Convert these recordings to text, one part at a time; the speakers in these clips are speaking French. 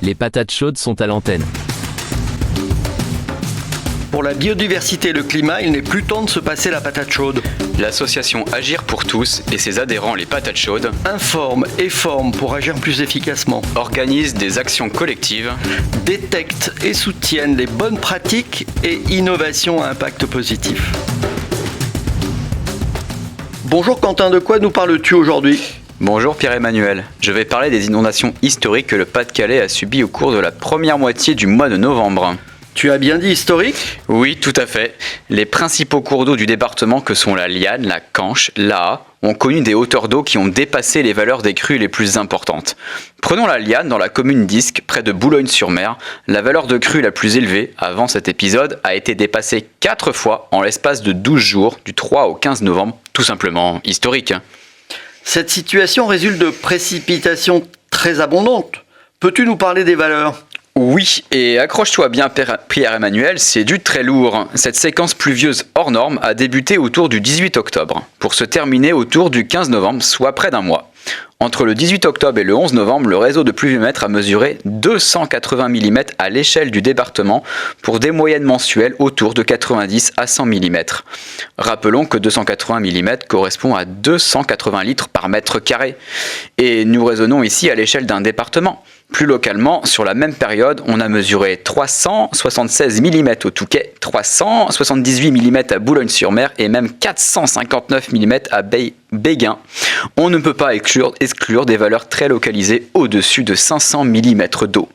Les patates chaudes sont à l'antenne. Pour la biodiversité et le climat, il n'est plus temps de se passer la patate chaude. L'association Agir pour tous et ses adhérents les patates chaudes Informe et forme pour agir plus efficacement. organisent des actions collectives. Détecte et soutiennent les bonnes pratiques et innovations à impact positif. Bonjour Quentin, de quoi nous parles-tu aujourd'hui ? Bonjour Pierre-Emmanuel, je vais parler des inondations historiques que le Pas-de-Calais a subies au cours de la première moitié du mois de novembre. Tu as bien dit historique ? Oui, tout à fait. Les principaux cours d'eau du département que sont la Liane, la Canche, l'Aa, ont connu des hauteurs d'eau qui ont dépassé les valeurs des crues les plus importantes. Prenons la Liane dans la commune d'Isques, près de Boulogne-sur-Mer. La valeur de crue la plus élevée, avant cet épisode, a été dépassée 4 fois en l'espace de 12 jours, du 3 au 15 novembre, tout simplement historique. Cette situation résulte de précipitations très abondantes. Peux-tu nous parler des valeurs ? Oui, et accroche-toi bien Pierre-Emmanuel, c'est du très lourd. Cette séquence pluvieuse hors norme a débuté autour du 18 octobre, pour se terminer autour du 15 novembre, soit près d'un mois. Entre le 18 octobre et le 11 novembre, le réseau de pluviomètres a mesuré 280 mm à l'échelle du département pour des moyennes mensuelles autour de 90 à 100 mm. Rappelons que 280 mm correspond à 280 litres par mètre carré. Et nous raisonnons ici à l'échelle d'un département. Plus localement, sur la même période, on a mesuré 376 mm au Touquet, 378 mm à Boulogne-sur-Mer et même 459 mm à Béguin. On ne peut pas exclure des valeurs très localisées au-dessus de 500 mm d'eau.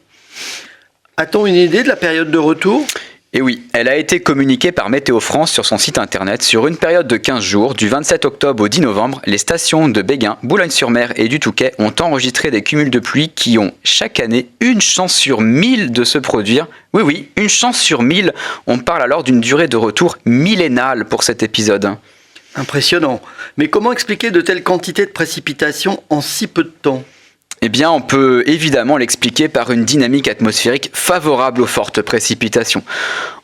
A-t-on une idée de la période de retour ? Et oui, elle a été communiquée par Météo France sur son site internet. Sur une période de 15 jours, du 27 octobre au 10 novembre, les stations de Béguin, Boulogne-sur-Mer et du Touquet ont enregistré des cumuls de pluie qui ont chaque année une chance sur 1000 de se produire. Oui, une chance sur 1000. On parle alors d'une durée de retour millénale pour cet épisode. Impressionnant. Mais comment expliquer de telles quantités de précipitations en si peu de temps ? Eh bien, on peut évidemment l'expliquer par une dynamique atmosphérique favorable aux fortes précipitations.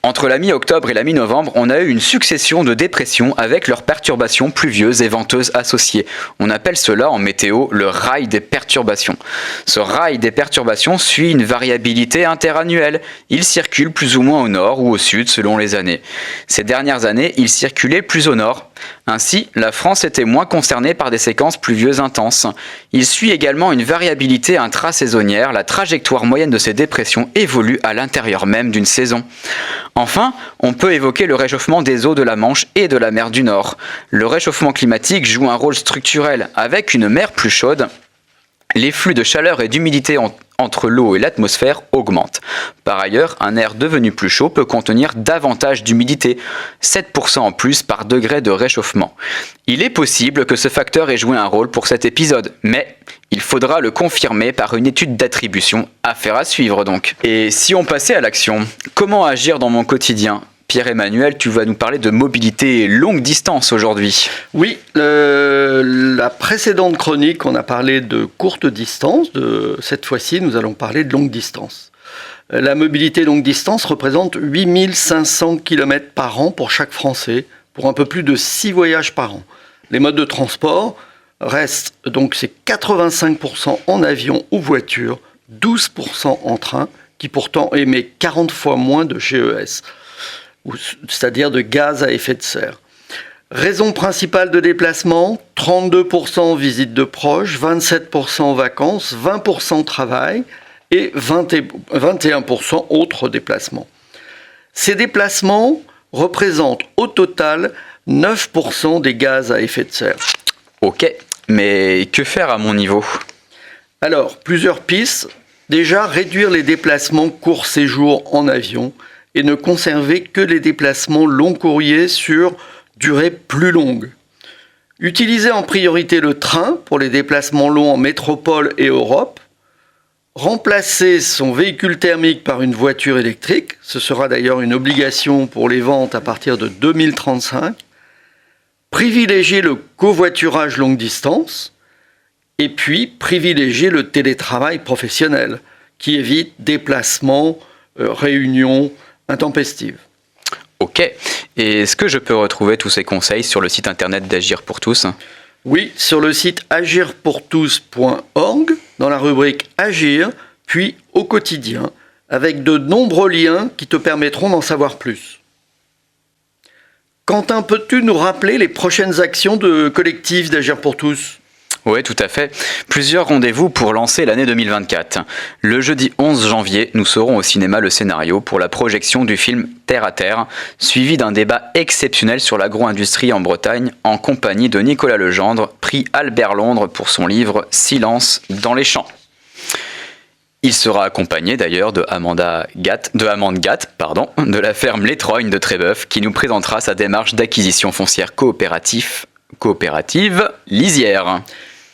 Entre la mi-octobre et la mi-novembre, on a eu une succession de dépressions avec leurs perturbations pluvieuses et venteuses associées. On appelle cela en météo le rail des perturbations. Ce rail des perturbations suit une variabilité interannuelle. Il circule plus ou moins au nord ou au sud selon les années. Ces dernières années, il circulait plus au nord. Ainsi, la France était moins concernée par des séquences pluvieuses intenses. Il suit également une variabilité intrasaisonnière. La trajectoire moyenne de ces dépressions évolue à l'intérieur même d'une saison. Enfin, on peut évoquer le réchauffement des eaux de la Manche et de la mer du Nord. Le réchauffement climatique joue un rôle structurel. Avec une mer plus chaude, les flux de chaleur et d'humidité entre l'eau et l'atmosphère augmentent. Par ailleurs, un air devenu plus chaud peut contenir davantage d'humidité, 7% en plus par degré de réchauffement. Il est possible que ce facteur ait joué un rôle pour cet épisode, mais il faudra le confirmer par une étude d'attribution, affaire à suivre donc. Et si on passait à l'action, comment agir dans mon quotidien ? Pierre-Emmanuel, tu vas nous parler de mobilité longue distance aujourd'hui. Oui, la précédente chronique, on a parlé de courte distance. Cette fois-ci, nous allons parler de longue distance. La mobilité longue distance représente 8500 km par an pour chaque Français, pour un peu plus de 6 voyages par an. Les modes de transport restent donc c'est 85% en avion ou voiture, 12% en train, qui pourtant émet 40 fois moins de GES. C'est-à-dire de gaz à effet de serre. Raison principale de déplacement, 32% visite de proches, 27% vacances, 20% travail et 21% autres déplacements. Ces déplacements représentent au total 9% des gaz à effet de serre. Ok, mais que faire à mon niveau ? Alors, plusieurs pistes. Déjà, réduire les déplacements court séjour en avion et ne conserver que les déplacements long courrier sur durée plus longue. Utiliser en priorité le train pour les déplacements longs en métropole et Europe. Remplacer son véhicule thermique par une voiture électrique. Ce sera d'ailleurs une obligation pour les ventes à partir de 2035. Privilégier le covoiturage longue distance. Et puis privilégier le télétravail professionnel qui évite déplacements, réunions intempestives. Ok, et est-ce que je peux retrouver tous ces conseils sur le site internet d'Agir pour tous ? Oui, sur le site agirpourtous.org, dans la rubrique Agir, puis au quotidien, avec de nombreux liens qui te permettront d'en savoir plus. Quentin, peux-tu nous rappeler les prochaines actions de collectif d'Agir pour tous ? Oui, tout à fait. Plusieurs rendez-vous pour lancer l'année 2024. Le jeudi 11 janvier, nous serons au cinéma Le Scénario pour la projection du film Terre à Terre, suivi d'un débat exceptionnel sur l'agro-industrie en Bretagne, en compagnie de Nicolas Legendre, prix Albert Londres pour son livre Silence dans les champs. Il sera accompagné d'ailleurs de Amande Gatt, de la ferme Les Trognes de Trébeuf, qui nous présentera sa démarche d'acquisition foncière coopérative lisière.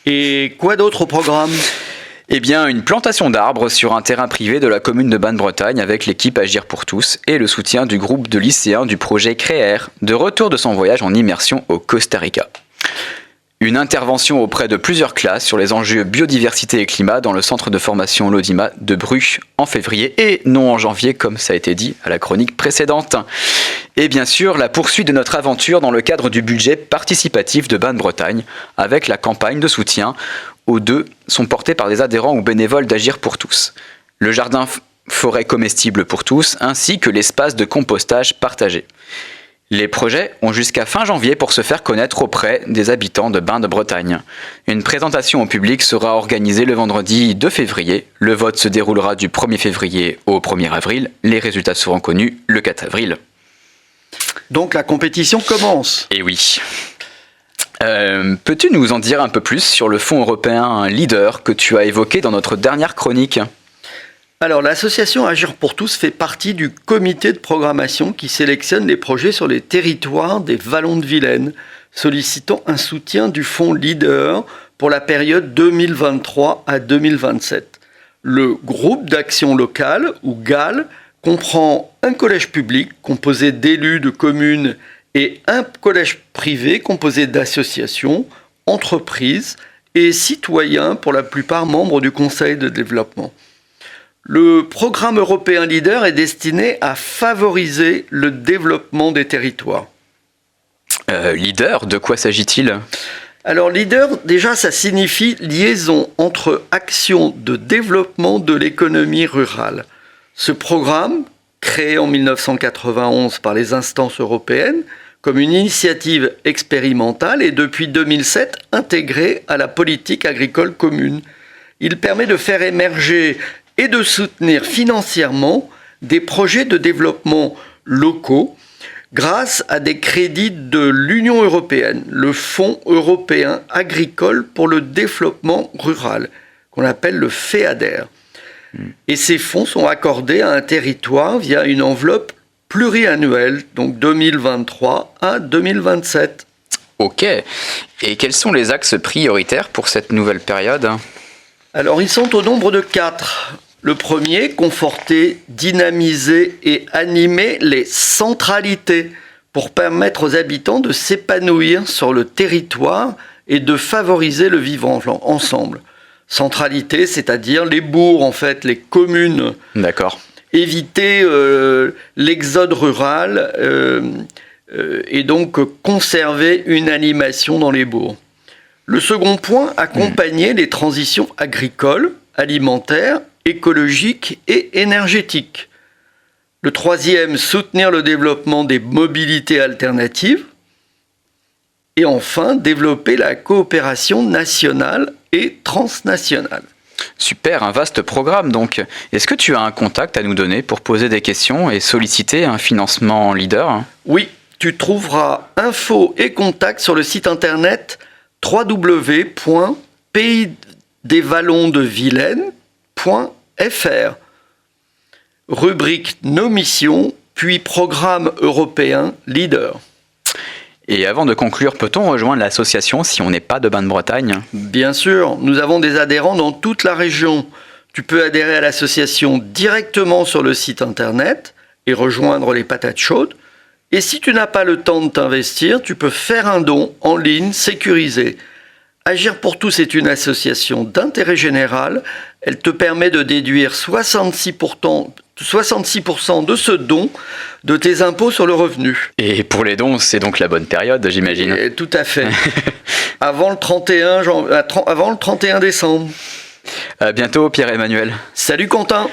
Et quoi d'autre au programme ? Eh bien, une plantation d'arbres sur un terrain privé de la commune de Banne-Bretagne avec l'équipe Agir pour tous et le soutien du groupe de lycéens du projet Créer, de retour de son voyage en immersion au Costa Rica. Une intervention auprès de plusieurs classes sur les enjeux biodiversité et climat dans le centre de formation L'Odima de Bru en février et non en janvier comme ça a été dit à la chronique précédente. Et bien sûr, la poursuite de notre aventure dans le cadre du budget participatif de Banne-Bretagne avec la campagne de soutien aux deux sont portés par des adhérents ou bénévoles d'Agir pour tous. Le jardin forêt comestible pour tous ainsi que l'espace de compostage partagé. Les projets ont jusqu'à fin janvier pour se faire connaître auprès des habitants de Bain-de-Bretagne. Une présentation au public sera organisée le vendredi 2 février. Le vote se déroulera du 1er février au 1er avril. Les résultats seront connus le 4 avril. Donc la compétition commence. Et oui. Peux-tu nous en dire un peu plus sur le fonds européen Leader que tu as évoqué dans notre dernière chronique ? Alors, l'association Agir pour tous fait partie du comité de programmation qui sélectionne les projets sur les territoires des Vallons de Vilaine, sollicitant un soutien du fonds Leader pour la période 2023 à 2027. Le groupe d'action locale, ou GAL, comprend un collège public composé d'élus de communes et un collège privé composé d'associations, entreprises et citoyens, pour la plupart membres du conseil de développement. Le programme européen Leader est destiné à favoriser le développement des territoires. Leader, de quoi s'agit-il ? Alors Leader, déjà, ça signifie liaison entre actions de développement de l'économie rurale. Ce programme, créé en 1991 par les instances européennes, comme une initiative expérimentale, est depuis 2007 intégré à la politique agricole commune. Il permet de faire émerger et de soutenir financièrement des projets de développement locaux grâce à des crédits de l'Union européenne, le Fonds européen agricole pour le développement rural, qu'on appelle le FEADER. Et ces fonds sont accordés à un territoire via une enveloppe pluriannuelle, donc 2023 à 2027. Ok. Et quels sont les axes prioritaires pour cette nouvelle période ? Alors, ils sont au nombre de 4. Le premier, conforter, dynamiser et animer les centralités pour permettre aux habitants de s'épanouir sur le territoire et de favoriser le vivre ensemble. Centralité, c'est-à-dire les bourgs, en fait, les communes. D'accord. Éviter l'exode rural et donc conserver une animation dans les bourgs. Le second point, accompagner les transitions agricoles, alimentaires, écologiques et énergétiques. Le troisième, soutenir le développement des mobilités alternatives. Et enfin, développer la coopération nationale et transnationale. Super, un vaste programme donc. Est-ce que tu as un contact à nous donner pour poser des questions et solliciter un financement Leader ? Oui, tu trouveras infos et contacts sur le site internet www.paysdesvallonsdevilaine.fr. Rubrique Nos missions, puis programme européen Leader. Et avant de conclure, peut-on rejoindre l'association si on n'est pas de Bain-de-Bretagne ? Bien sûr, nous avons des adhérents dans toute la région. Tu peux adhérer à l'association directement sur le site internet et rejoindre les patates chaudes. Et si tu n'as pas le temps de t'investir, tu peux faire un don en ligne sécurisé. Agir pour tous est une association d'intérêt général. Elle te permet de déduire 66% de ce don de tes impôts sur le revenu. Et pour les dons, c'est donc la bonne période, j'imagine. Et tout à fait. Avant le 31 décembre. À bientôt Pierre-Emmanuel. Salut Quentin!